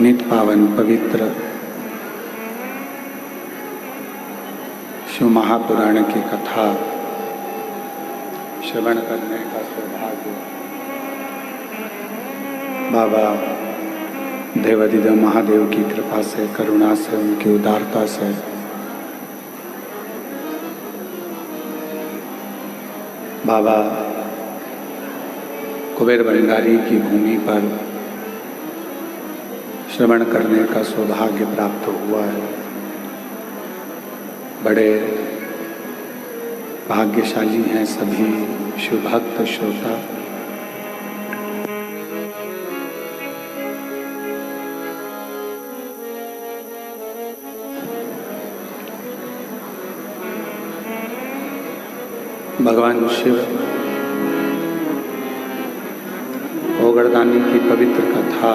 पुनीत पावन पवित्र शिव महापुराण की कथा श्रवण करने का सौभाग्य बाबा देवाधिदेव महादेव की कृपा से, करुणा से, उनकी उदारता से बाबा कुबेर भंडारी की भूमि पर श्रवण करने का सौभाग्य प्राप्त हुआ है। बड़े भाग्यशाली हैं सभी शिव भक्त श्रोता। भगवान शिव ओगड़दानी की पवित्र कथा,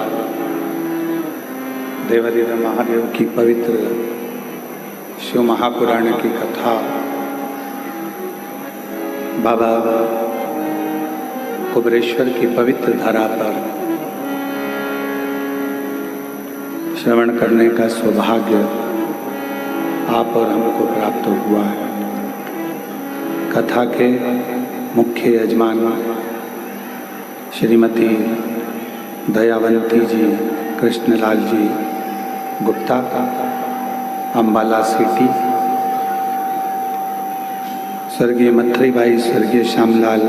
देवाधिदेव महादेव की पवित्र शिव महापुराण की कथा बाबा कुबेरेश्वर की पवित्र धरा पर श्रवण करने का सौभाग्य आप और हमको प्राप्त हुआ है। कथा के मुख्य यजमान श्रीमती दयावंती जी कृष्णलाल जी गुप्ता, अम्बाला सिटी। स्वर्गीय मथरी भाई, स्वर्गीय श्यामलाल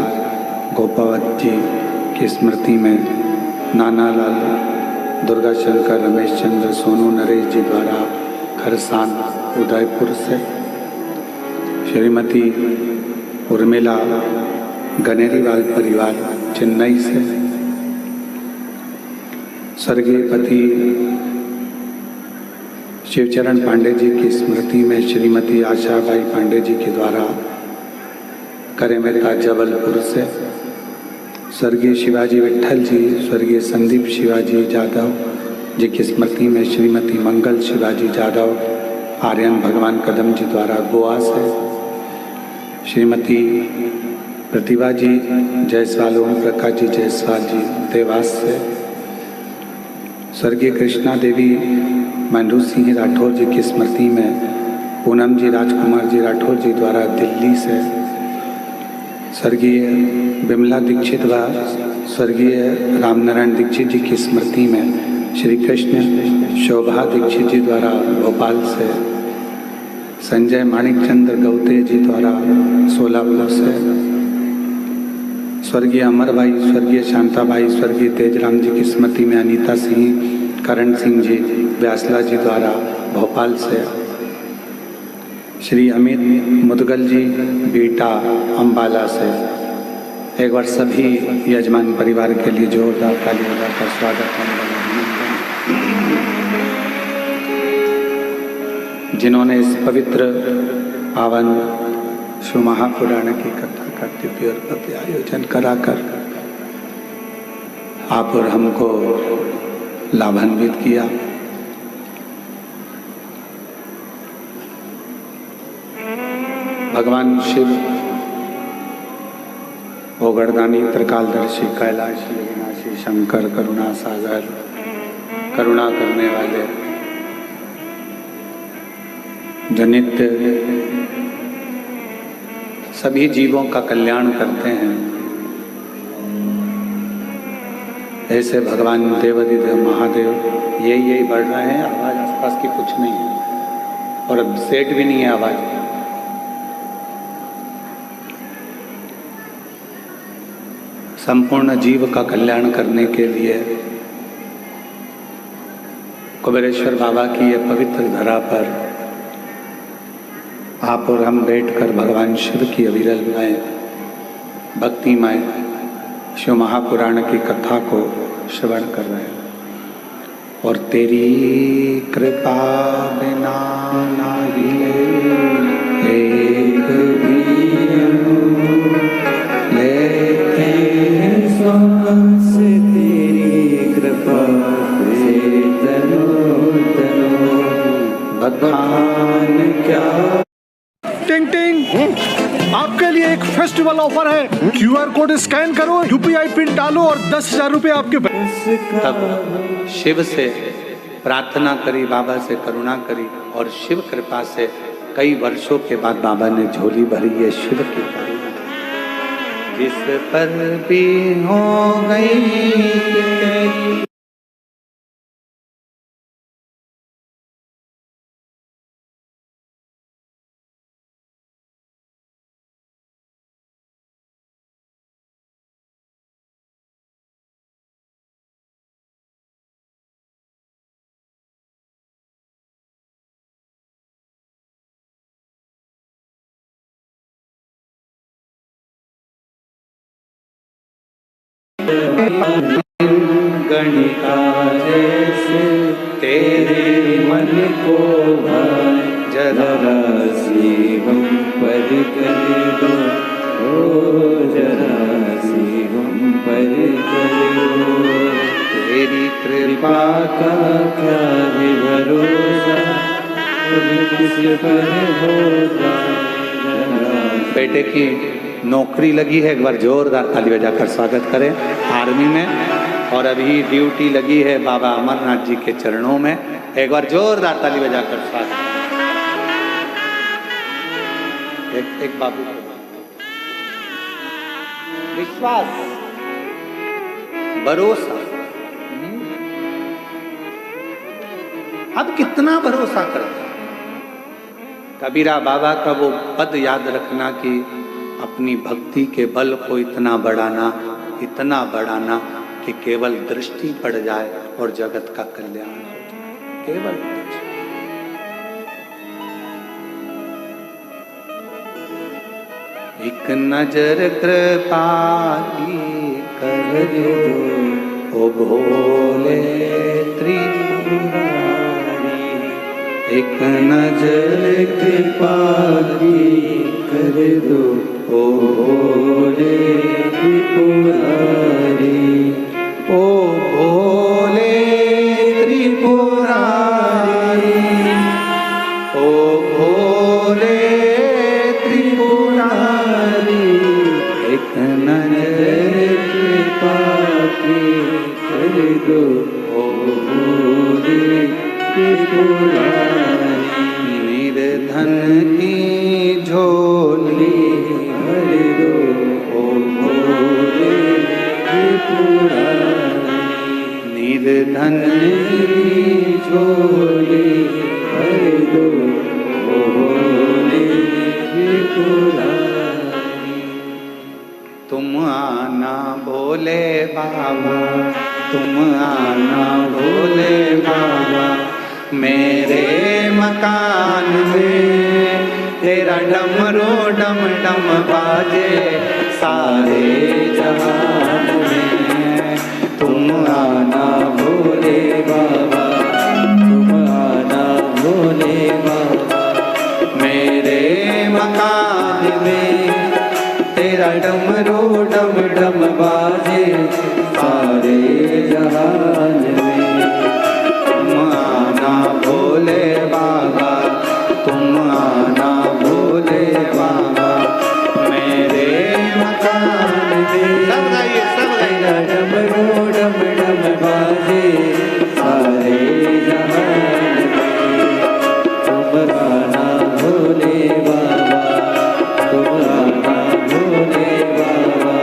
गोपावत जी की स्मृति में नाना लाल, दुर्गा शंकर, रमेश चंद्र, सोनू नरेश जी द्वारा खरसान उदयपुर से, श्रीमती उर्मिला गनेरीवाल परिवार चेन्नई से, स्वर्गीय पति शिवचरण पांडे जी की स्मृति में श्रीमती आशाबाई पांडे जी के द्वारा करेमेता जबलपुर से, स्वर्गीय शिवाजी विट्ठल जी, स्वर्गीय संदीप शिवाजी जादव जी की स्मृति में श्रीमती मंगल शिवाजी जादव आर्यन भगवान कदम जी द्वारा गोवा से, श्रीमती प्रतिभा जी जायसवाल, ओम प्रकाश जी जायसवाल जी देवास से, स्वर्गीय कृष्णा देवी मंडू सिंह राठौर जी की स्मृति में पूनम जी राजकुमार जी राठौर जी द्वारा दिल्ली से, स्वर्गीय बिमला दीक्षित व स्वर्गीय रामनारायण दीक्षित जी की स्मृति में श्री कृष्ण शोभा दीक्षित जी द्वारा भोपाल से, संजय माणिक चंद्र गौते जी द्वारा सोलापुर से, स्वर्गीय अमर भाई, स्वर्गीय शांता भाई, स्वर्गीय तेजराम जी की स्मृति में अनीता सिंह, करण सिंह जी व्यासला जी द्वारा भोपाल से, श्री अमित मुदगल जी बीटा अम्बाला से। एक बार सभी यजमान परिवार के लिए जोरदार तालियों का स्वागत है, जिन्होंने इस पवित्र पावन शिव महापुराण की कथा का दिव्य और भव्य आयोजन कराकर आप और हमको लाभान्वित किया। भगवान शिव ओगड़दानी, त्रिकालदर्शी, कैलाशी, अविनाशी, शंकर, करुणा सागर, करुणा करने वाले, जो नित्य सभी जीवों का कल्याण करते हैं, ऐसे भगवान देवाधिदेव महादेव यही बढ़ रहे हैं। आवाज आसपास की कुछ नहीं है और अब सेट भी नहीं है आवाज। संपूर्ण जीव का कल्याण करने के लिए कुबेरेश्वर बाबा की यह पवित्र धरा पर आप और हम बैठकर भगवान शिव की अविरलमय भक्तिमय शिव महापुराण की कथा को श्रवण कर रहे हैं। और तेरी कृपा बिना नाही एक भी लेते हैं सांस, तेरी कृपा से तनो तनो भगवान क्या। टिंग टिंग, आपके लिए एक फेस्टिवल ऑफर है। क्यूआर कोड स्कैन करो, यूपीआई पिन डालो और 10,000 रुपए आपके। तब शिव से प्रार्थना करी, बाबा से करुणा करी और शिव कृपा से कई वर्षों के बाद बाबा ने झोली भरी। ये शिव की करुणा, जिस पर भी हो गई गणिका जैसे तेरे मन को भाए, जरा सी हम पर कर दो, ओ जरा सी हम पर कर दो। तेरी कृपा का क्या है भरोसा, किस पर होता। बेटे की नौकरी लगी है, एक बार जोरदार ताली बजाकर स्वागत करें आर्मी में। और अभी ड्यूटी लगी है बाबा अमरनाथ जी के चरणों में, एक बार जोरदार ताली बजाकर स्वागत। एक बाबू विश्वास, भरोसा। अब कितना भरोसा करते हैं। कबीरा बाबा का वो पद याद रखना कि अपनी भक्ति के बल को इतना बढ़ाना कि केवल दृष्टि पड़ जाए और जगत का कल्याण हो। केवल दृष्टि। एक नजर कृपा की कर दो, ओ भोले त्रिपुरारी। एक नजर कृपा की कर दो, ओ भोले त्रिपुरारी। ओ भोले त्रिपुरारी, ओ भोले त्रिपुरारी। एक नजर कृपा की कर दो, ओ भोले त्रिपुरारी। निर्धन की झोली भर दो, ओ भोले त्रिपुरारी। निर्धन की झोली भर दो, ओ भोले त्रिपुरारी। तुम आना भोले बाबा, तुम आना भोले बाबा। मेरे मकान में तेरा डमरू डम डम बाजे सारे जहान में। तुम आना भोले बाबा, तुम आना भोले बाबा। मेरे मकान में तेरा डमरू डम डम बाजे सारे जहान में। तुम आना भोले बाबा, तुम आना भोले बाबा। मेरे मकान में सब गाइए, सब गाइए। डमरू डम डम बाजे सारे जहान में। तुम आना भोले बाबा, तुम आना भोले बाबा।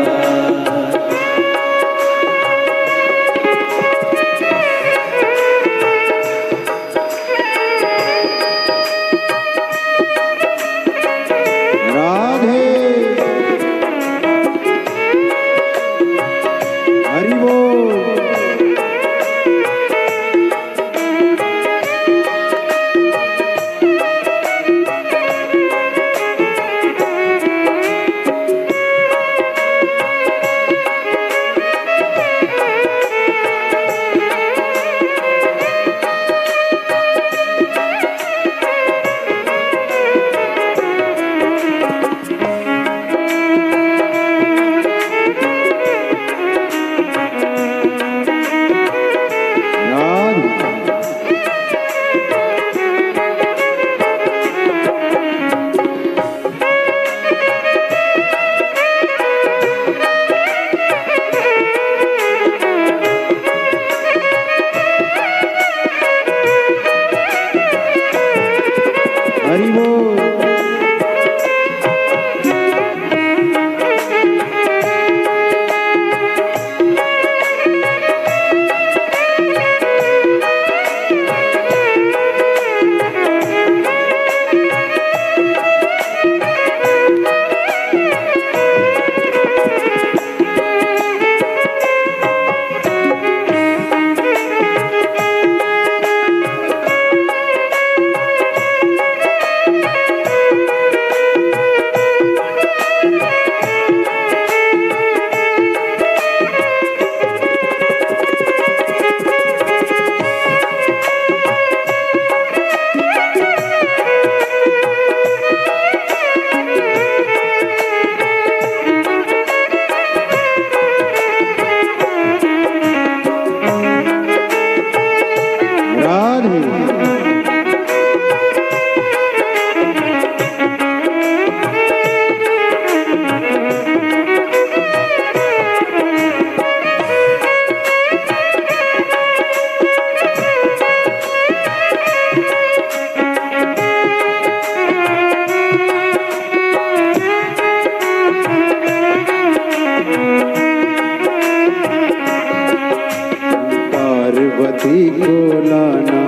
पार्वती को लाना,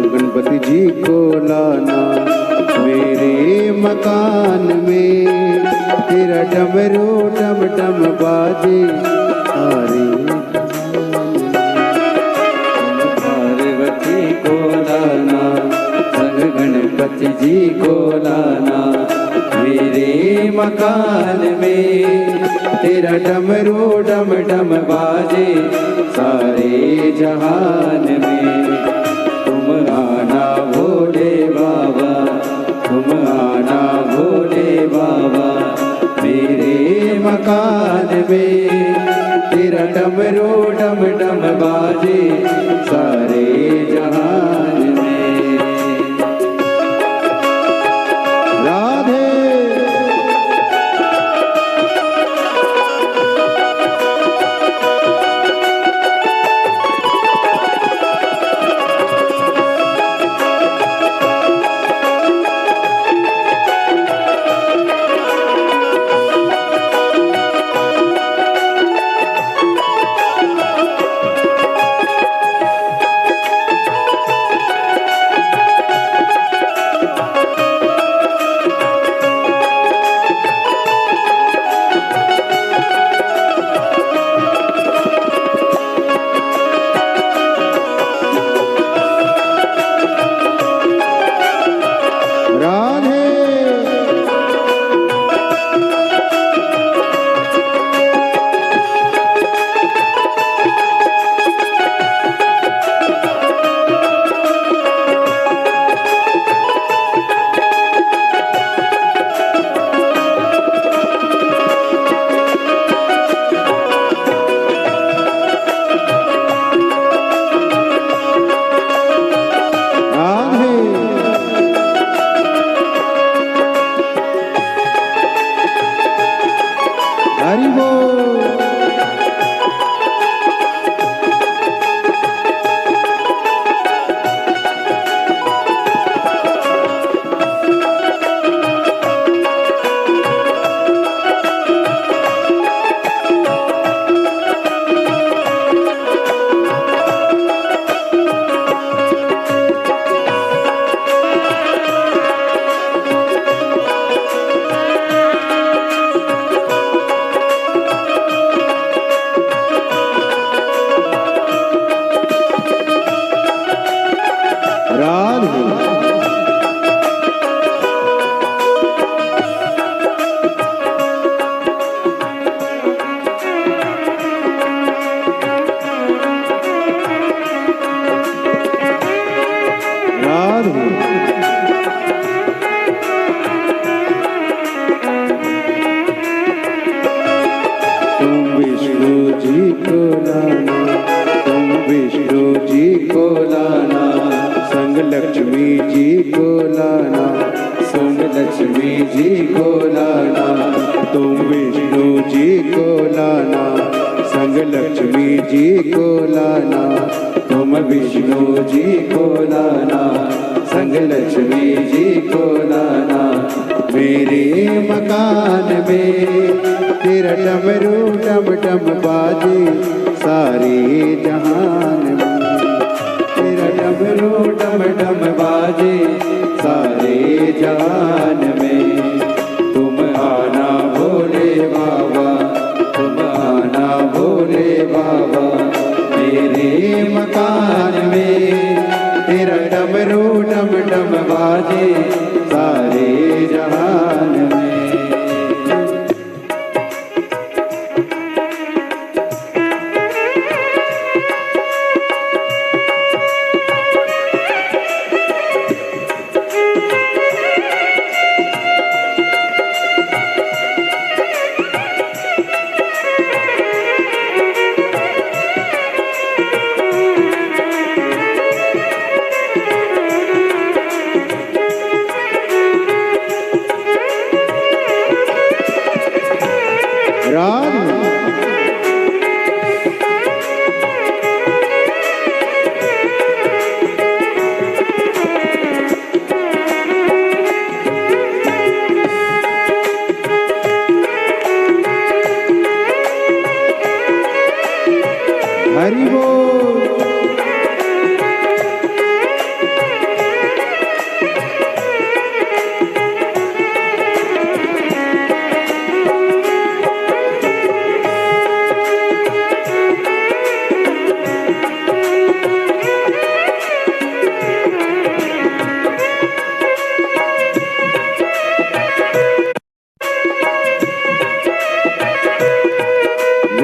गणपति जी को लाना मेरे मकान में, तेरा डमरू डम डम बाजे सारे। पार्वती को लाना, संग गणपति जी को लाना मेरे मकान में, तेरा डमरू डम डम बाजे सारे जहान में। तुम आना भोले बाबा, तुम आना भोले बाबा मेरे मकान में, तेरा डमरू डम डम बाजे सारे जहान में। राधे हरि बोल।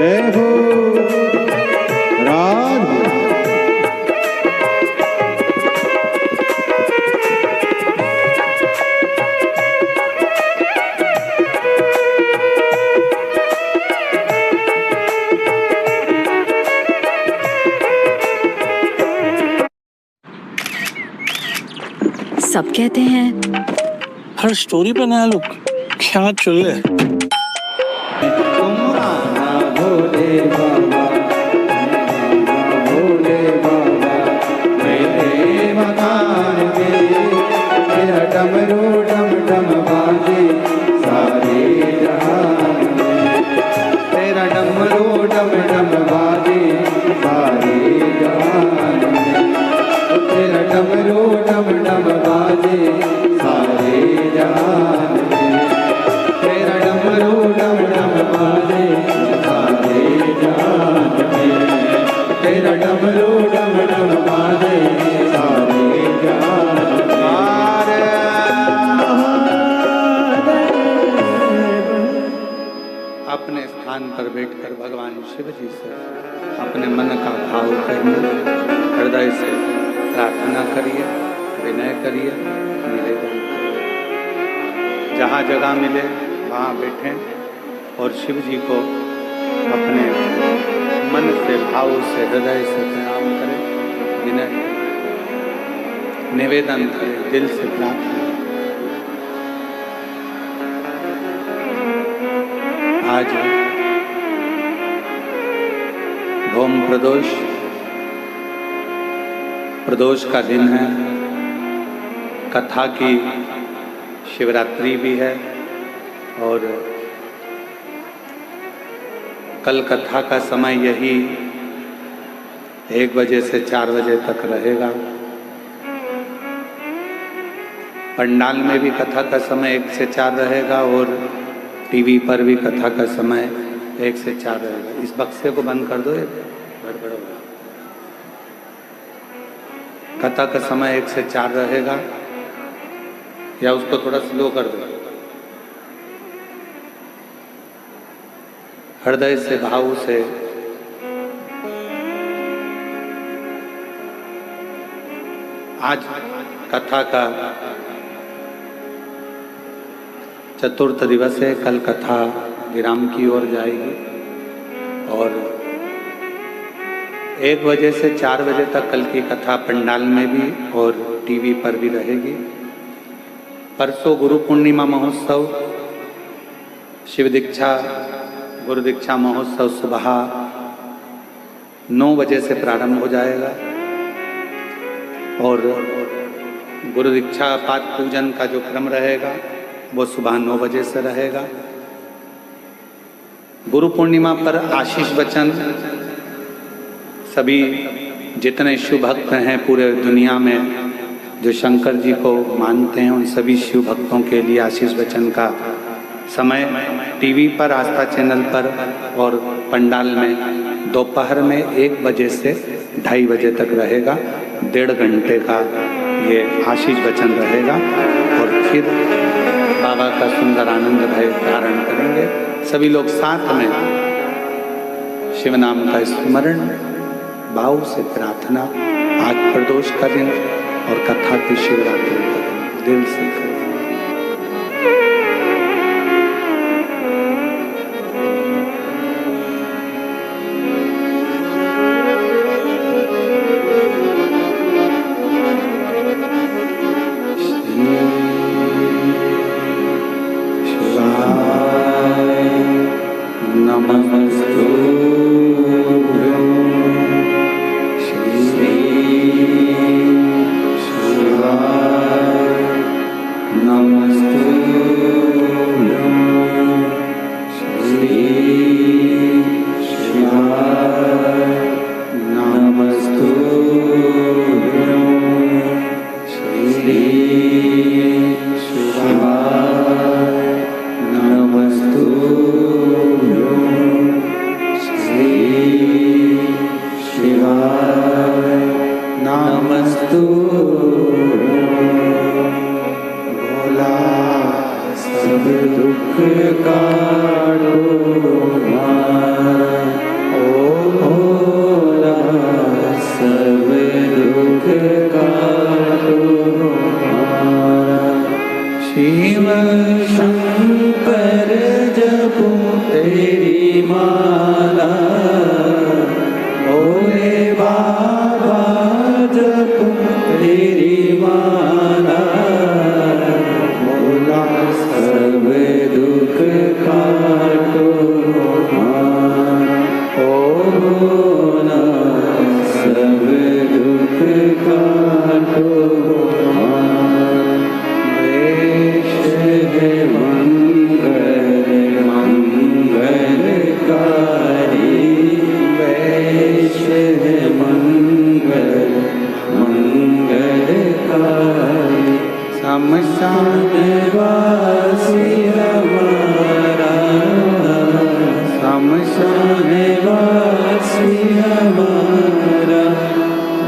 जय हो राधे। सब कहते हैं हर स्टोरी पे नया लुक, क्या चल रहा है? तुम आना भोले बाबा, भोले बाबा मेरे मकान में, तेरा डमरू डम डम बाजे सारे जहान में, तेरा डमरू डम डम बाजे सारे जहान में, तेरा डमरू डम डम बाजे सारे जहान में, तेरा डमरू डम डम बाजे सारे जहान में, तेरा डमरू डम डम बाजे सारे जहान में। अपने स्थान पर बैठकर भगवान शिव जी से अपने मन का भाव करिए, हृदय से प्रार्थना करिए, विनय करिए, निवेदन करिए। जहाँ जगह मिले वहाँ बैठें और शिव जी को अपने मन से, भाव से, हृदय से प्रणाम करें, विनय करें, निवेदन करें, दिल से प्रार्थना। आज भौम प्रदोष का दिन है, कथा की शिवरात्रि भी है और कल कथा का समय यही 1 बजे से 4 बजे तक रहेगा। पंडाल में भी कथा का समय 1 से 4 रहेगा और टीवी पर भी कथा का समय 1 से 4 रहेगा। इस बक्से को बंद कर दो, ये गड़बड़ होगा। कथा का समय 1 से 4 रहेगा, या उसको थोड़ा स्लो कर दो। हृदय से, भाव से आज कथा का चतुर्थ दिवस है। कल कथा विराम की ओर जाएगी और 1 बजे से 4 बजे तक कल की कथा पंडाल में भी और टीवी पर भी रहेगी। परसों गुरु पूर्णिमा महोत्सव, शिव दीक्षा, गुरु दीक्षा महोत्सव सुबह 9 बजे से प्रारंभ हो जाएगा और गुरु दीक्षा पाद पूजन का जो क्रम रहेगा वो सुबह 9 बजे से रहेगा। गुरु पूर्णिमा पर आशीष वचन, सभी जितने शिव भक्त हैं पूरे दुनिया में जो शंकर जी को मानते हैं, उन सभी शिव भक्तों के लिए आशीष वचन का समय टीवी पर, आस्था चैनल पर और पंडाल में दोपहर में 1 बजे से 2:30 बजे तक रहेगा। 1.5 घंटे का ये आशीष वचन रहेगा और फिर बाबा का सुंदर आनंद भय धारण करेंगे। सभी लोग साथ में शिव नाम का स्मरण, भाव से प्रार्थना। आज प्रदोष का दिन और कथा की शिवरात्रि का दिल से करें। श्री ना सब दुख काटो वेश है मंगल मंगलकारी वेश है मंगल मंगलकारी शमशान वासी हमारा शमशान वासी हमारा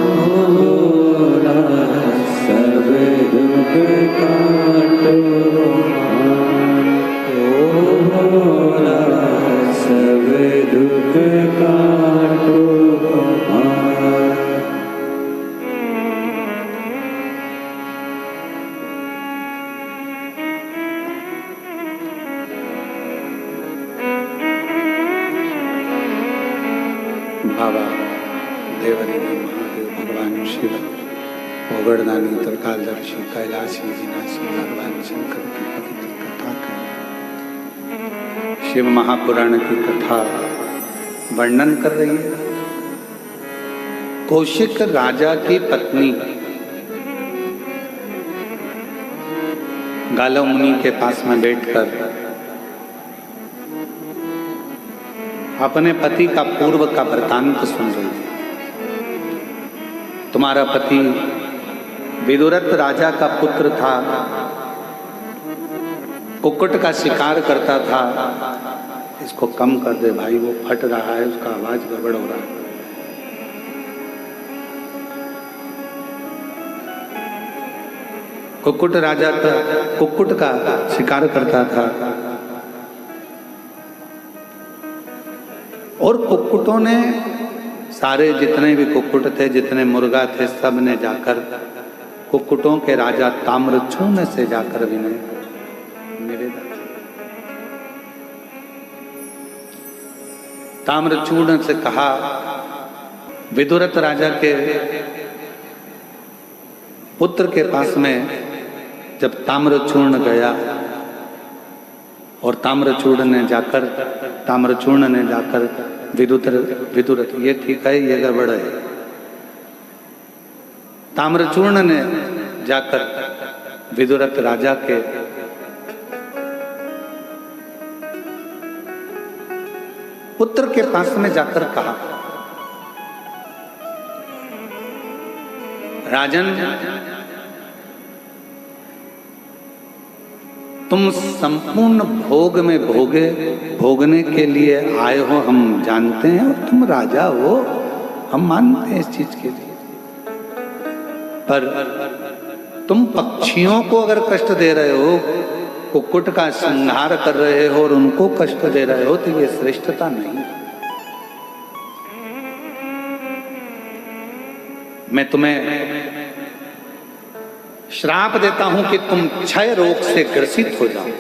भोला सब दुख काटो भोला सब दुख काटो बाबा देवरिनी महादेव भगवान शिव ओगड़दानी त्रिकालदर्शी कैलाशी विनाशी भगवान शंकर की पवित्र कथा करें। शिव महापुराण की कथा वर्णन कर रही है। कौशिक राजा की पत्नी गालव मुनि के पास में बैठकर अपने पति का पूर्व का वृतांत सुन रही थी। तुम्हारा पति विदुरथ राजा का पुत्र था, कुक्कुट का शिकार करता था। इसको कम कर दे भाई, वो फट रहा है, उसका आवाज गड़बड़ हो रहा है। कुक्कुट राजा का कुक्कुट का शिकार करता था और कुक्कुटों ने, सारे जितने भी कुक्कुट थे, जितने मुर्गा थे, सब ने जाकर कुक्कुटों के राजा ताम्रचूर्ण से जाकर विनय निवेदन। ताम्रचूर्ण से कहा, विदुरथ राजा के पुत्र के पास में जब ताम्रचूर्ण गया और ताम्रचूर्ण ने जाकर विदुरथ ये ठीक है, ये गड़बड़ है। ताम्रचूर्ण ने जाकर विदुरथ राजा के पुत्र के पास में जाकर कहा, राजन, तुम संपूर्ण भोग में भोगने के लिए आए हो, हम जानते हैं, और तुम राजा हो, हम मानते हैं इस चीज के लिए। पर तुम पक्षियों को अगर कष्ट दे रहे हो, कुक्कुट का संहार कर रहे हो और उनको कष्ट दे रहे हो, तो ये श्रेष्ठता नहीं। मैं तुम्हें श्राप देता हूं कि तुम क्षय रोग से ग्रसित हो जाओ।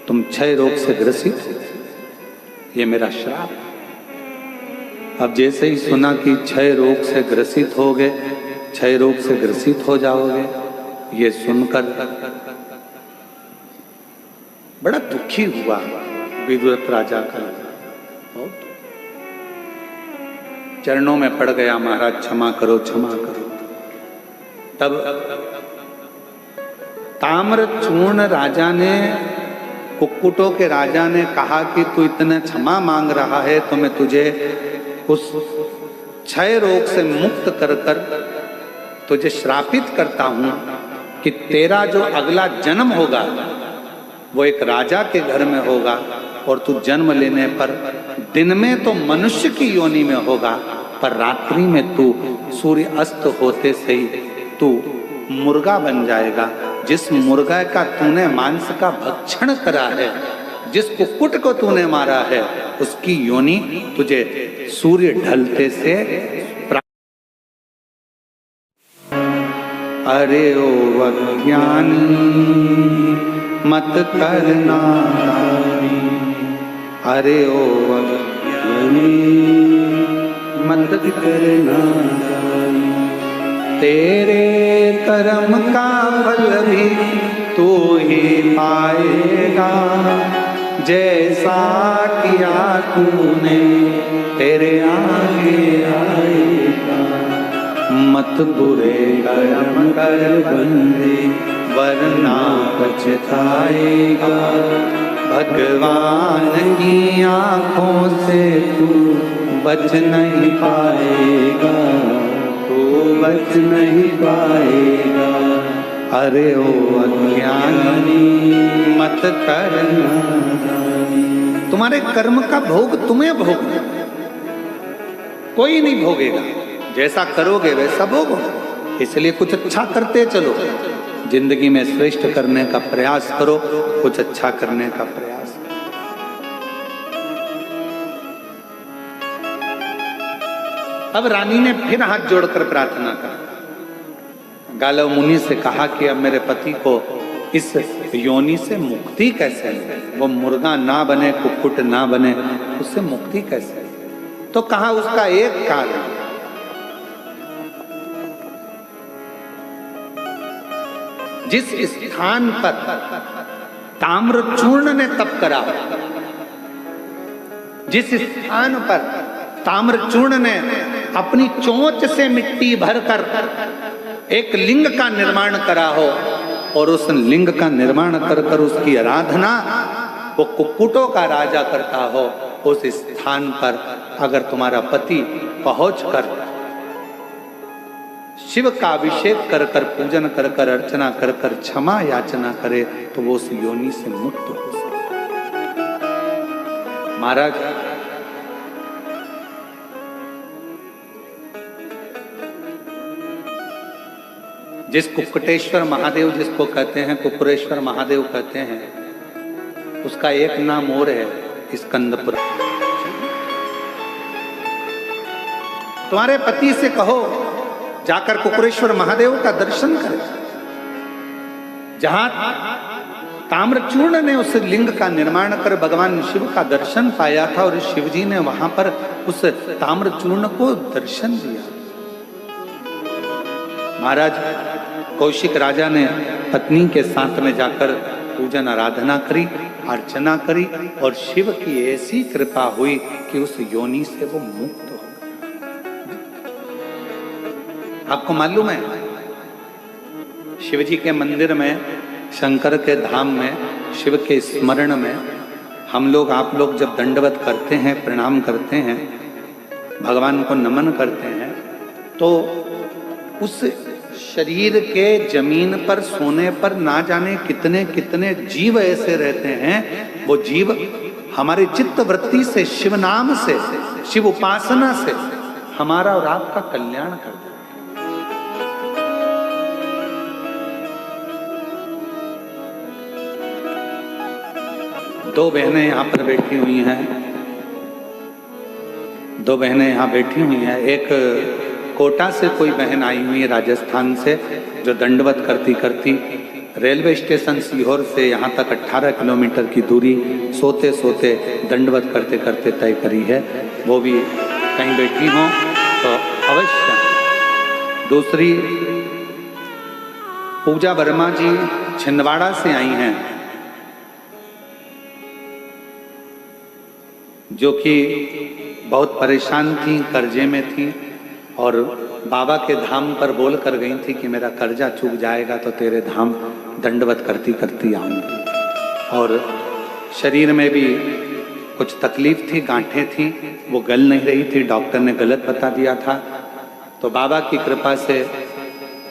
तुम क्षय रोग से ग्रसित हो, ये मेरा श्राप। अब जैसे ही सुना कि क्षय रोग से ग्रसित होगे, क्षय रोग से ग्रसित हो जाओगे, ये सुनकर बड़ा दुखी हुआ विदुरथ राजा का। बहुत चरणों में पड़ गया, महाराज क्षमा करो, क्षमा करो। तब ताम्रचूर्ण राजा ने, कुक्कुटों के राजा ने कहा कि तू इतना क्षमा मांग रहा है तो मैं तुझे उस क्षय रोग से मुक्त कर तुझे श्रापित करता हूं कि तेरा जो अगला जन्म होगा वो एक राजा के घर में होगा, और तू जन्म लेने पर दिन में तो मनुष्य की योनि में होगा, पर रात्रि में तू सूर्य अस्त होते से ही तू मुर्गा बन जाएगा। जिस मुर्गा का तूने मांस का भक्षण करा है, जिस कुक्कुट को तूने मारा है, उसकी योनि तुझे सूर्य ढलते से अरे ओ अज्ञानी मत करना, अरे ओ अज्ञानी मत करना, तेरे कर्म का फल भी तू ही पाएगा, जैसा किया तूने तेरे आगे आएगा। मत बुरे कर्म कर बंदे वरना पछताएगा। भगवान की आंखों से तू बच नहीं पाएगा, तू बच नहीं पाएगा। अरे ओ अज्ञानी मत करना, तुम्हारे कर्म का भोग तुम्हें भोगना, कोई नहीं भोगेगा। जैसा करोगे वैसा भोगोगे। इसलिए कुछ अच्छा करते चलो, जिंदगी में श्रेष्ठ करने का प्रयास करो, कुछ अच्छा करने का प्रयास करो। अब रानी ने फिर हाथ जोड़कर प्रार्थना कर गालव मुनि से कहा कि अब मेरे पति को इस योनि से मुक्ति कैसे मिले, वो मुर्गा ना बने, कुक्कुट ना बने, उससे मुक्ति कैसे? तो कहा उसका एक कारण, जिस स्थान पर ताम्रचूर्ण ने तप करा, जिस स्थान पर ताम्रचूर्ण ने अपनी चोंच से मिट्टी भरकर एक लिंग का निर्माण करा हो और उस लिंग का निर्माण कर कर उसकी आराधना वो कुक्कुटों का राजा करता हो, उस स्थान पर अगर तुम्हारा पति पहुंचकर शिव का अभिषेक कर कर, पूजन कर कर, अर्चना कर कर क्षमा याचना करे तो वो उस योनि से मुक्त हो सकता। महाराज जिस कुक्कुटेश्वर महादेव जिसको कहते हैं, कुक्कुरेश्वर महादेव कहते हैं, उसका एक नाम और है स्कंदपुर। तुम्हारे पति से कहो जाकर कुक्कुरेश्वर महादेव का दर्शन करें, जहां ताम्रचूर्ण ने उस लिंग का निर्माण कर भगवान शिव का दर्शन पाया था और शिव जी ने वहां पर उस ताम्रचूर्ण को दर्शन दिया। महाराज कौशिक राजा ने पत्नी के साथ में जाकर पूजन आराधना करी, अर्चना करी और शिव की ऐसी कृपा हुई कि उस योनि से वो मुक्त हो। आपको मालूम है शिव जी के मंदिर में, शंकर के धाम में, शिव के स्मरण में हम लोग, आप लोग जब दंडवत करते हैं, प्रणाम करते हैं, भगवान को नमन करते हैं, तो उस शरीर के जमीन पर सोने पर ना जाने कितने कितने जीव ऐसे रहते हैं। वो जीव हमारे चित्त वृत्ति से, शिव नाम से, शिव उपासना से हमारा और आपका कल्याण करते हैं। दो बहनें यहाँ पर बैठी हुई हैं, दो बहनें यहाँ बैठी हुई हैं। एक कोटा से कोई बहन आई हुई है, राजस्थान से, जो दंडवत करती करती रेलवे स्टेशन सीहोर से यहाँ तक 18 किलोमीटर की दूरी सोते सोते दंडवत करते करते तय करी है। वो भी कहीं बैठी हों तो अवश्य। दूसरी पूजा वर्मा जी छिंदवाड़ा से आई हैं, जो कि बहुत परेशान थी, कर्जे में थी और बाबा के धाम पर बोल कर गई थी कि मेरा कर्जा चूक जाएगा तो तेरे धाम दंडवत करती करती आऊंगी। और शरीर में भी कुछ तकलीफ थी, गांठें थी, वो गल नहीं रही थी, डॉक्टर ने गलत बता दिया था। तो बाबा की कृपा से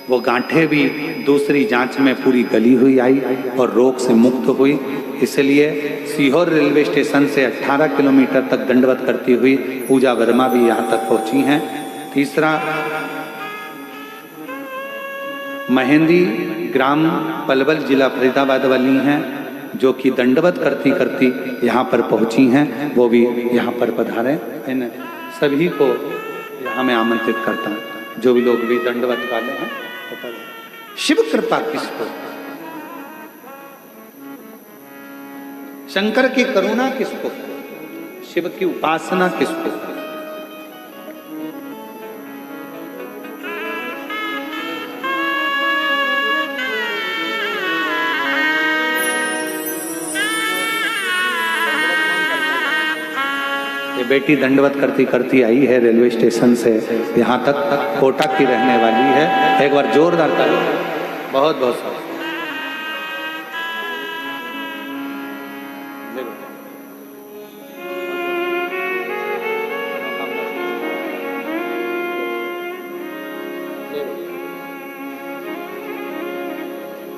वो गांठें भी दूसरी जांच में पूरी गली हुई आई और रोग से मुक्त हुई। इसलिए सीहोर रेलवे स्टेशन से 18 किलोमीटर तक दंडवत करती हुई पूजा वर्मा भी यहाँ तक पहुँची हैं। तीसरा महेंद्री ग्राम पलवल जिला फरीदाबाद वाली हैं, जो कि दंडवत करती करती यहाँ पर पहुँची हैं, वो भी यहाँ पर पधारें। इन सभी को यहाँ मैं आमंत्रित करता हूँ, जो भी लोग भी दंडवत वाले हैं। शिव कृपा किसको, शंकर की करुणा किसको, शिव की उपासना किसको। ये बेटी दंडवत करती करती आई है रेलवे स्टेशन से यहाँ तक, कोटा की रहने वाली है। एक बार जोरदार ताली। बहुत बहुत शुक्रिया।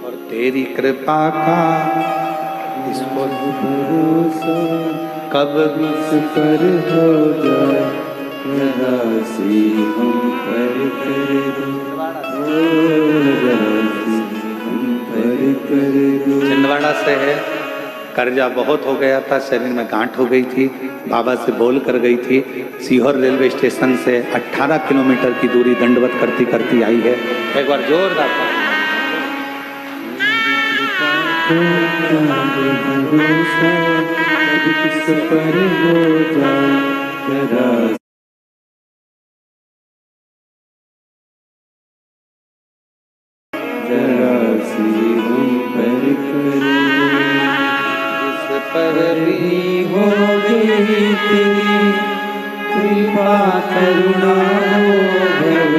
और तेरी कृपा का इस पर भरोसा कब इस पर हो जाए, जरा सी हम पर कर दो, जरा सी हम पर कर दो। छिंदवाड़ा से है। कर्जा बहुत हो गया था, शरीर में गांठ हो गई थी, बाबा से बोल कर गई थी। सीहोर रेलवे स्टेशन से 18 किलोमीटर की दूरी दंडवत करती करती आई है। एक बार जोरदार ताली। भरोसा किस पर हो जाए, जरा जरा सी हम पर कर इस पर भी हो गई तेरी कृपा करुणा हो, भव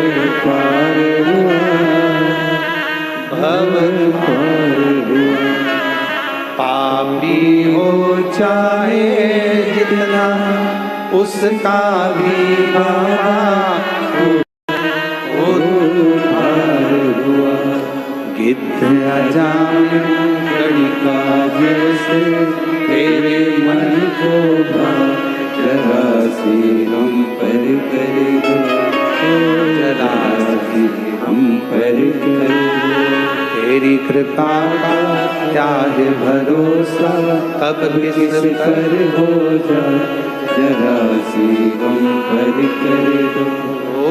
पार हुआ, भव पार हुआ। पापी हो चाहे जितना उसका भी बाबा पार हुआ। गिद्ध अजान घड़ी का जैसे तेरे मन को भा, जरा सी हम पर कर दो, जरा सी हम पर कर दो। तेरी कृपा का क्या है भरोसा, कब किस पर हो जाए, जरा सी हम पर कर दो, हो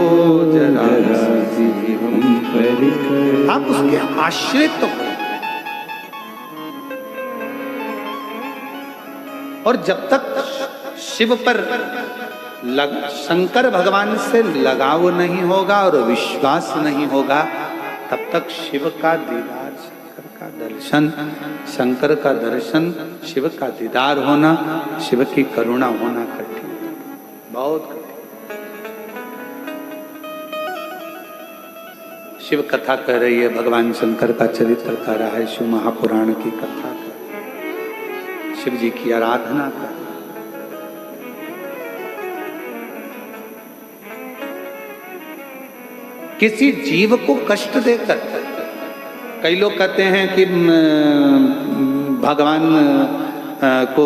जरा जरा सी हम पर कर। आप उसके आश्रित तो और जब तक शिव पर शंकर भगवान से लगाव नहीं होगा और विश्वास नहीं होगा, तब तक शिव का दीदार, शंकर का दर्शन, शंकर का दर्शन, शिव का दीदार होना, शिव की करुणा होना कठिन, बहुत कठिन। शिव कथा कह रही है, भगवान शंकर का चरित्र कह रहा है, शिव महापुराण की कथा कर, शिव जी की आराधना कर। किसी जीव को कष्ट देकर, कई लोग कहते हैं कि भगवान को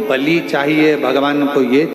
बलि चाहिए, भगवान को ये